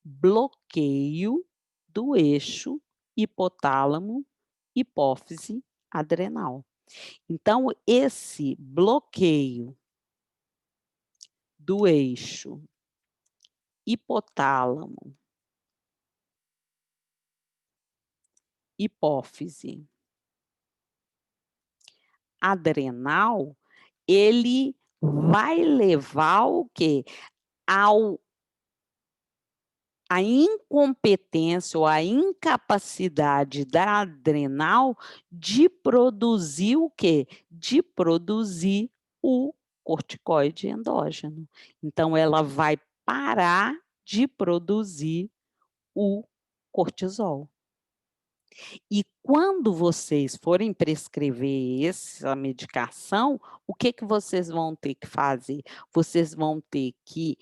bloqueio do eixo hipotálamo, hipófise, adrenal. Então, esse bloqueio do eixo hipotálamo, hipófise, adrenal, ele vai levar o quê? A incompetência ou a incapacidade da adrenal de produzir o quê? De produzir o corticoide endógeno. Então, ela vai parar de produzir o cortisol. E quando vocês forem prescrever essa medicação, o que vocês vão ter que fazer? Vocês vão ter que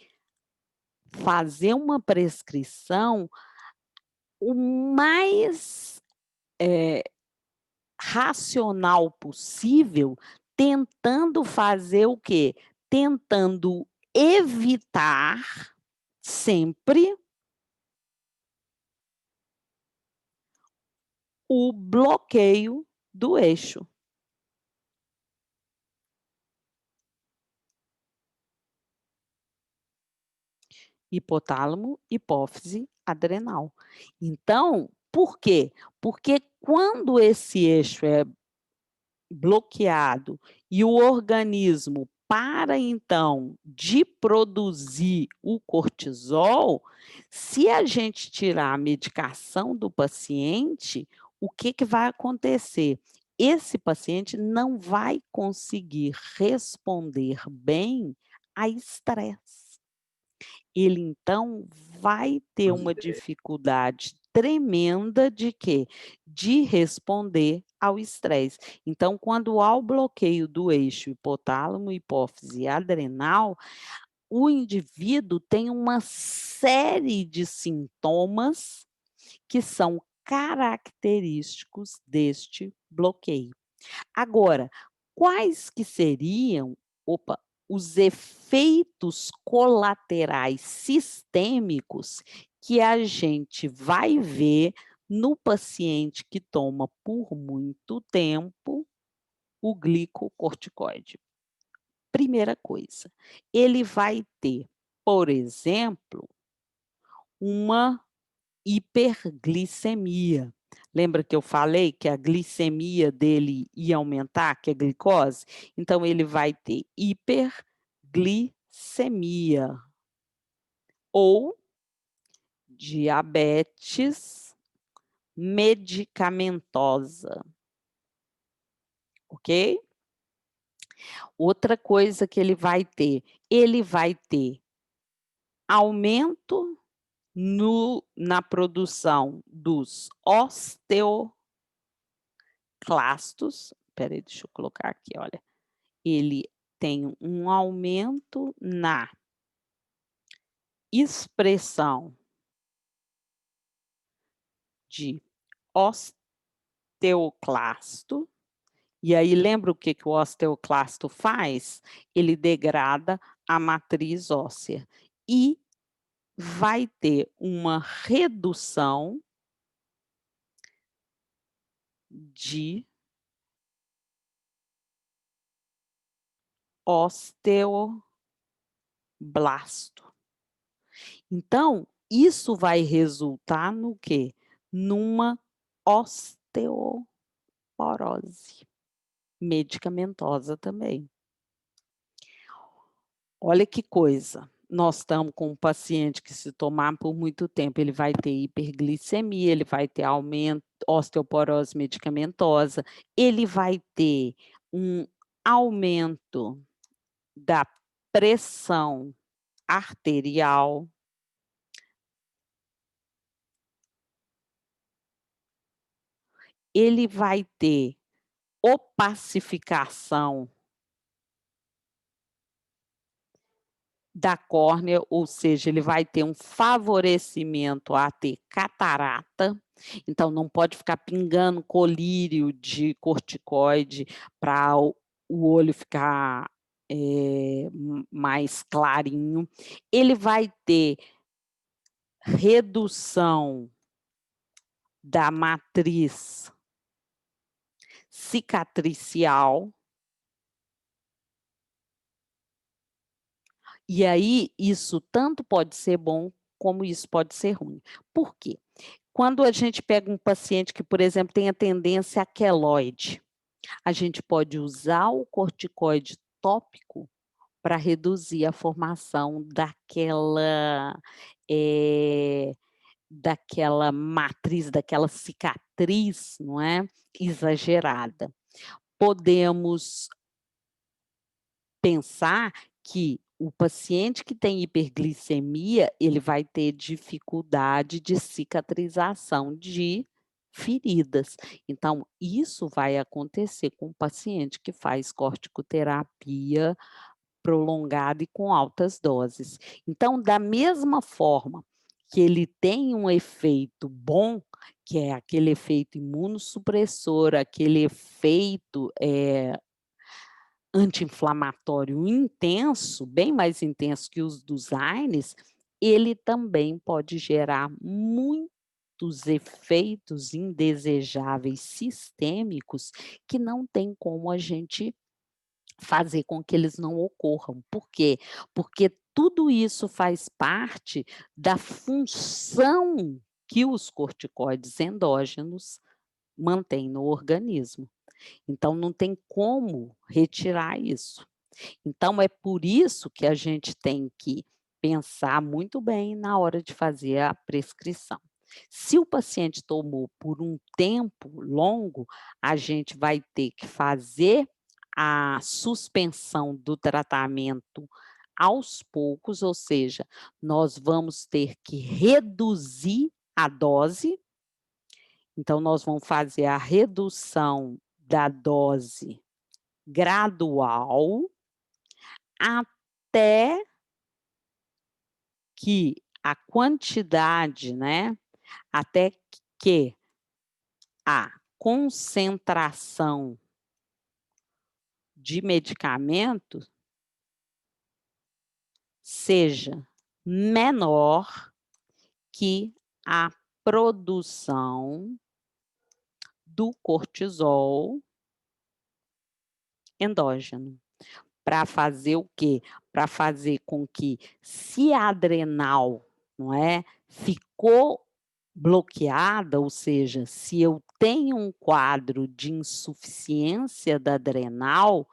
fazer uma prescrição o mais racional possível, tentando fazer o quê? Tentando evitar sempre o bloqueio do eixo. Hipotálamo, hipófise, adrenal. Então, por quê? Porque quando esse eixo é bloqueado e o organismo para, então, de produzir o cortisol, se a gente tirar a medicação do paciente, o que vai acontecer? Esse paciente não vai conseguir responder bem a estresse. Ele, então, vai ter uma dificuldade tremenda de quê? De responder ao estresse. Então, quando há o bloqueio do eixo hipotálamo, hipófise e adrenal, o indivíduo tem uma série de sintomas que são característicos deste bloqueio. Agora, quais que seriam, os efeitos colaterais sistêmicos que a gente vai ver no paciente que toma por muito tempo o glicocorticoide? Primeira coisa, ele vai ter, por exemplo, uma hiperglicemia. Lembra que eu falei que a glicemia dele ia aumentar, que é glicose? Então ele vai ter hiperglicemia ou diabetes medicamentosa, ok? Outra coisa que ele vai ter aumento na produção dos osteoclastos. Espera aí, deixa eu colocar aqui, olha. Ele tem um aumento na expressão de osteoclasto. E aí lembra o que o osteoclasto faz? Ele degrada a matriz óssea e vai ter uma redução de osteoblasto. Então, isso vai resultar no quê? Numa osteoporose medicamentosa também. Olha que coisa, nós estamos com um paciente que se tomar por muito tempo, ele vai ter hiperglicemia, ele vai ter aumento, osteoporose medicamentosa, ele vai ter um aumento da pressão arterial. Ele vai ter opacificação da córnea, ou seja, ele vai ter um favorecimento a ter catarata, então não pode ficar pingando colírio de corticoide para o olho ficar mais clarinho. Ele vai ter redução da matriz cicatricial. E aí, isso tanto pode ser bom, como isso pode ser ruim. Por quê? Quando a gente pega um paciente que, por exemplo, tem a tendência à queloide, a gente pode usar o corticoide tópico para reduzir a formação daquela matriz, daquela cicatriz, não é? Exagerada. Podemos pensar que o paciente que tem hiperglicemia, ele vai ter dificuldade de cicatrização de feridas. Então, isso vai acontecer com o paciente que faz corticoterapia prolongada e com altas doses. Então, da mesma forma que ele tem um efeito bom, que é aquele efeito imunossupressor, aquele efeito anti-inflamatório intenso, bem mais intenso que os dos AINES, ele também pode gerar muitos efeitos indesejáveis sistêmicos que não tem como a gente fazer com que eles não ocorram. Por quê? Porque tudo isso faz parte da função que os corticoides endógenos mantêm no organismo. Então, não tem como retirar isso. Então, é por isso que a gente tem que pensar muito bem na hora de fazer a prescrição. Se o paciente tomou por um tempo longo, a gente vai ter que fazer a suspensão do tratamento aos poucos, ou seja, nós vamos ter que reduzir a dose. Então, nós vamos fazer a redução da dose gradual até que a quantidade, né, até que a concentração de medicamento seja menor que a produção do cortisol endógeno. Para fazer o quê? Para fazer com que, se a adrenal, não é, ficou bloqueada, ou seja, se eu tenho um quadro de insuficiência da adrenal,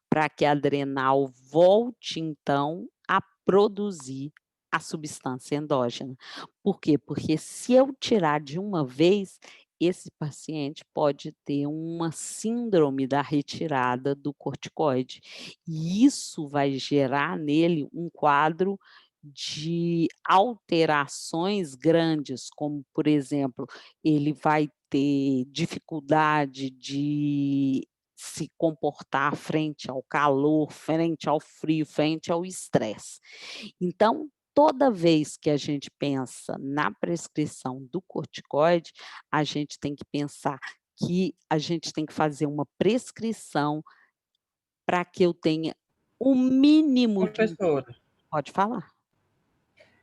para que a adrenal volte, então, a produzir a substância endógena. Por quê? Porque se eu tirar de uma vez, esse paciente pode ter uma síndrome da retirada do corticoide. E isso vai gerar nele um quadro de alterações grandes, como, por exemplo, ele vai ter dificuldade de se comportar frente ao calor, frente ao frio, frente ao estresse. Então, toda vez que a gente pensa na prescrição do corticoide, a gente tem que pensar que a gente tem que fazer uma prescrição para que eu tenha o mínimo de... Professora, Pode falar.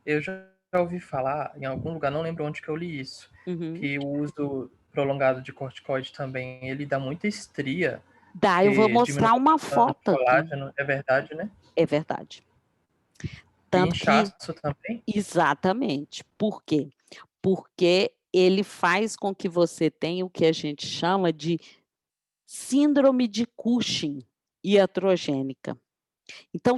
eu já ouvi falar em algum lugar, não lembro onde que eu li isso, Uhum. que o uso prolongado de corticoide também, ele dá muita estria, Dá, eu vou que diminui mostrar uma bastante foto aqui. colágeno, é verdade, né? É verdade. E Tanto que inchaço também? exatamente. Por quê? Porque ele faz com que você tenha o que a gente chama de síndrome de Cushing iatrogênica. Então,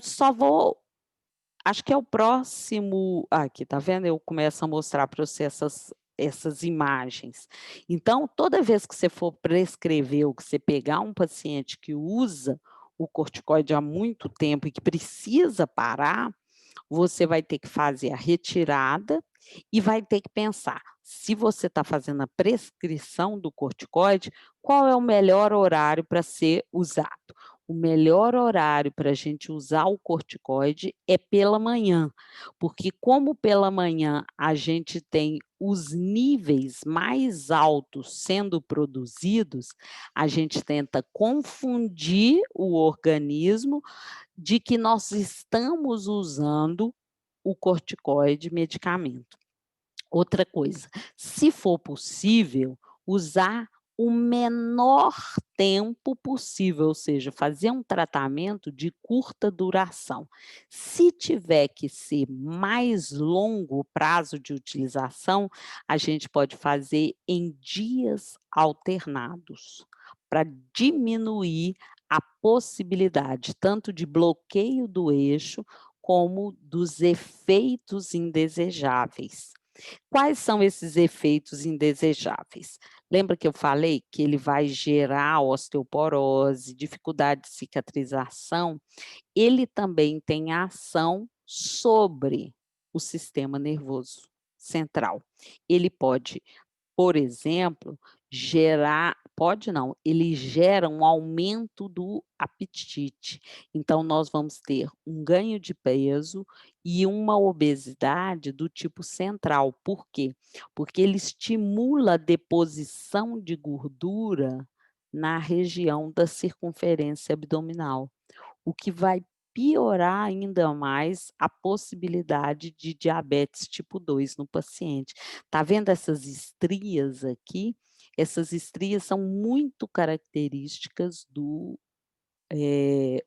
acho que é o próximo. Aqui, tá vendo? Eu começo a mostrar para você essas imagens. Então, toda vez que você for prescrever ou que você pegar um paciente que usa o corticoide há muito tempo e que precisa parar, você vai ter que fazer a retirada e vai ter que pensar, se você está fazendo a prescrição do corticoide, qual é o melhor horário para ser usado? O melhor horário para a gente usar o corticoide é pela manhã, porque como pela manhã a gente tem os níveis mais altos sendo produzidos, a gente tenta confundir o organismo de que nós estamos usando o corticoide medicamento. Outra coisa, se for possível, usar o menor tempo possível, ou seja, fazer um tratamento de curta duração. Se tiver que ser mais longo o prazo de utilização, a gente pode fazer em dias alternados, para diminuir a possibilidade tanto de bloqueio do eixo, como dos efeitos indesejáveis. Quais são esses efeitos indesejáveis? Lembra que eu falei que ele vai gerar osteoporose, dificuldade de cicatrização? Ele também tem ação sobre o sistema nervoso central. Ele pode, por exemplo, pode não, ele gera um aumento do apetite. Então, nós vamos ter um ganho de peso e uma obesidade do tipo central. Por quê? Porque ele estimula a deposição de gordura na região da circunferência abdominal, o que vai piorar ainda mais a possibilidade de diabetes tipo 2 no paciente. Tá vendo essas estrias aqui? Essas estrias são muito características do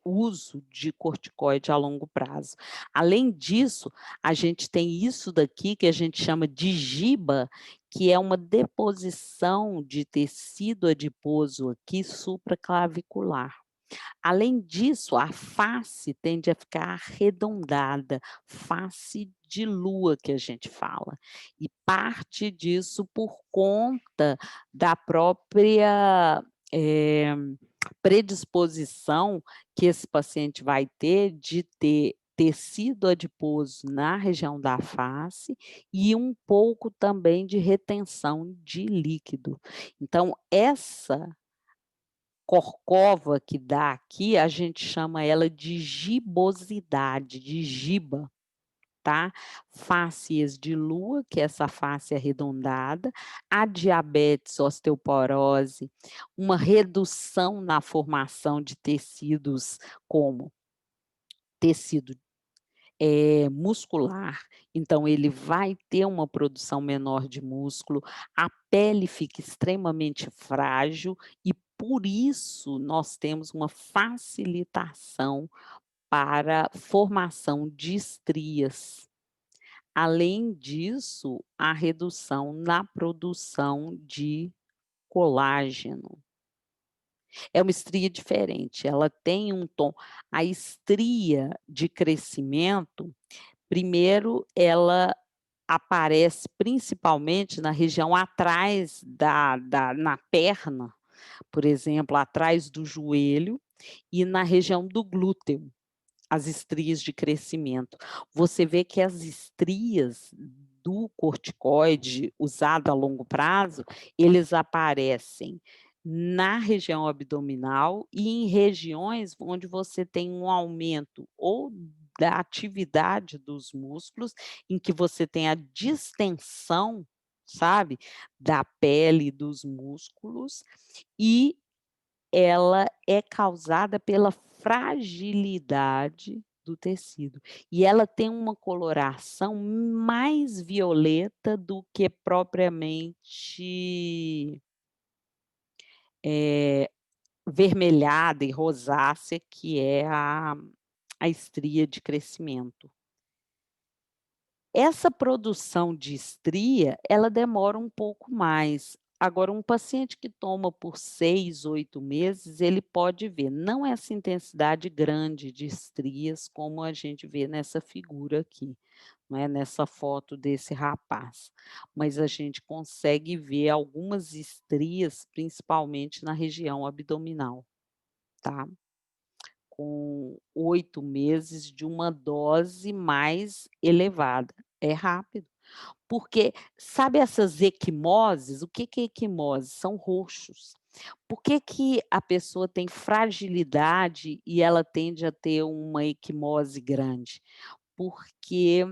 uso de corticoide a longo prazo. Além disso, a gente tem isso daqui que a gente chama de giba, que é uma deposição de tecido adiposo aqui supraclavicular. Além disso, a face tende a ficar arredondada, face de lua que a gente fala, e parte disso por conta da própria predisposição que esse paciente vai ter de ter tecido adiposo na região da face e um pouco também de retenção de líquido. Então essa corcova que dá aqui, a gente chama ela de gibosidade, de giba, tá? Fáscies de lua, que é essa face arredondada, a diabetes, osteoporose, uma redução na formação de tecidos como tecido muscular, então ele vai ter uma produção menor de músculo, a pele fica extremamente frágil e por isso nós temos uma facilitação para formação de estrias. Além disso, a redução na produção de colágeno. É uma estria diferente, ela tem um tom. A estria de crescimento, primeiro, ela aparece principalmente na região atrás na perna, por exemplo, atrás do joelho e na região do glúteo, as estrias de crescimento. Você vê que as estrias do corticoide usado a longo prazo, eles aparecem na região abdominal e em regiões onde você tem um aumento ou da atividade dos músculos, em que você tem a distensão, sabe, da pele dos músculos, e ela é causada pela fragilidade do tecido. E ela tem uma coloração mais violeta do que propriamente vermelhada e rosácea, que é a estria de crescimento. Essa produção de estria, ela demora um pouco mais. Agora, um paciente que toma por 6, 8 meses, ele pode ver, não essa intensidade grande de estrias como a gente vê nessa figura aqui, não é, nessa foto desse rapaz, mas a gente consegue ver algumas estrias, principalmente na região abdominal, tá? Com 8 meses de uma dose mais elevada. É rápido. Porque, sabe essas equimoses? O que é equimose? São roxos. Por que a pessoa tem fragilidade e ela tende a ter uma equimose grande? Porque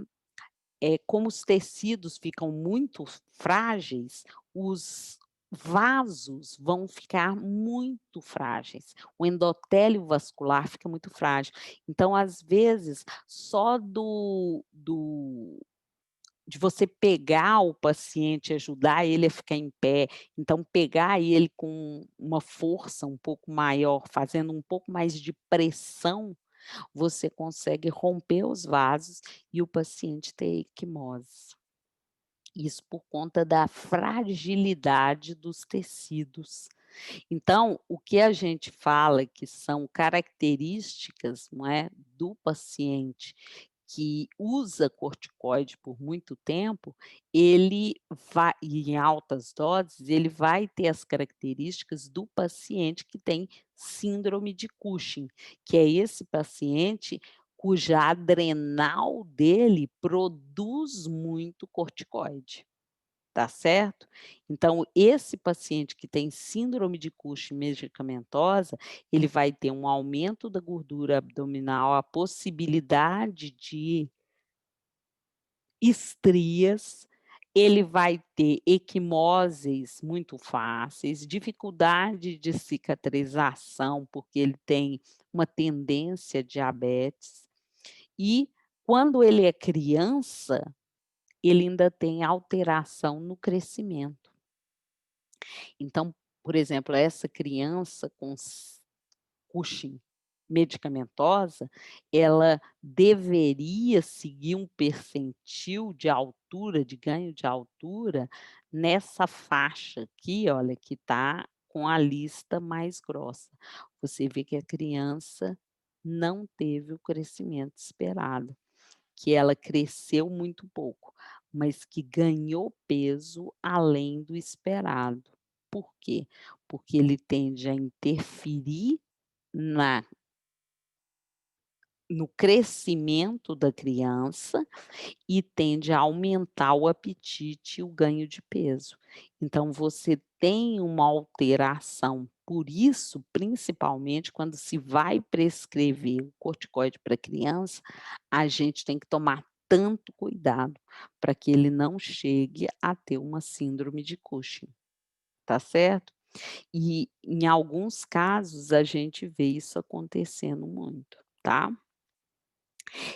como os tecidos ficam muito frágeis, os vasos vão ficar muito frágeis, o endotélio vascular fica muito frágil. Então, às vezes, só de você pegar o paciente, ajudar ele a ficar em pé, então pegar ele com uma força um pouco maior, fazendo um pouco mais de pressão, você consegue romper os vasos e o paciente ter equimose. Isso por conta da fragilidade dos tecidos. Então, o que a gente fala que são características, não é, do paciente que usa corticoide por muito tempo, ele vai, e em altas doses, ele vai ter as características do paciente que tem síndrome de Cushing, que é esse paciente cuja adrenal dele produz muito corticoide. Tá certo? Então, esse paciente que tem síndrome de Cushing medicamentosa, ele vai ter um aumento da gordura abdominal, a possibilidade de estrias, ele vai ter equimoses muito fáceis, dificuldade de cicatrização, porque ele tem uma tendência a diabetes, e quando ele é criança, ele ainda tem alteração no crescimento. Então, por exemplo, essa criança com Cushing medicamentosa, ela deveria seguir um percentil de altura, de ganho de altura, nessa faixa aqui, olha, que está com a lista mais grossa. Você vê que a criança não teve o crescimento esperado, que ela cresceu muito pouco, mas que ganhou peso além do esperado. Por quê? Porque ele tende a interferir na no crescimento da criança e tende a aumentar o apetite e o ganho de peso. Então você tem uma alteração, por isso, principalmente quando se vai prescrever o corticoide para criança, a gente tem que tomar tanto cuidado para que ele não chegue a ter uma síndrome de Cushing, tá certo? E em alguns casos a gente vê isso acontecendo muito, tá?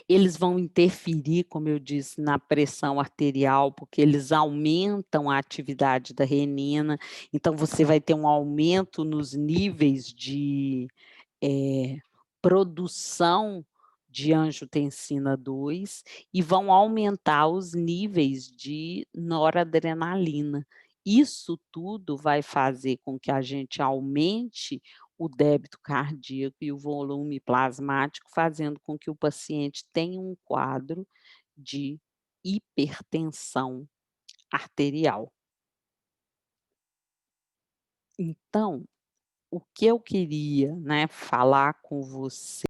Eles vão interferir, como eu disse, na pressão arterial, porque eles aumentam a atividade da renina, então você vai ter um aumento nos níveis de produção de angiotensina 2 e vão aumentar os níveis de noradrenalina. Isso tudo vai fazer com que a gente aumente o débito cardíaco e o volume plasmático, fazendo com que o paciente tenha um quadro de hipertensão arterial. Então, o que eu queria, né, falar com você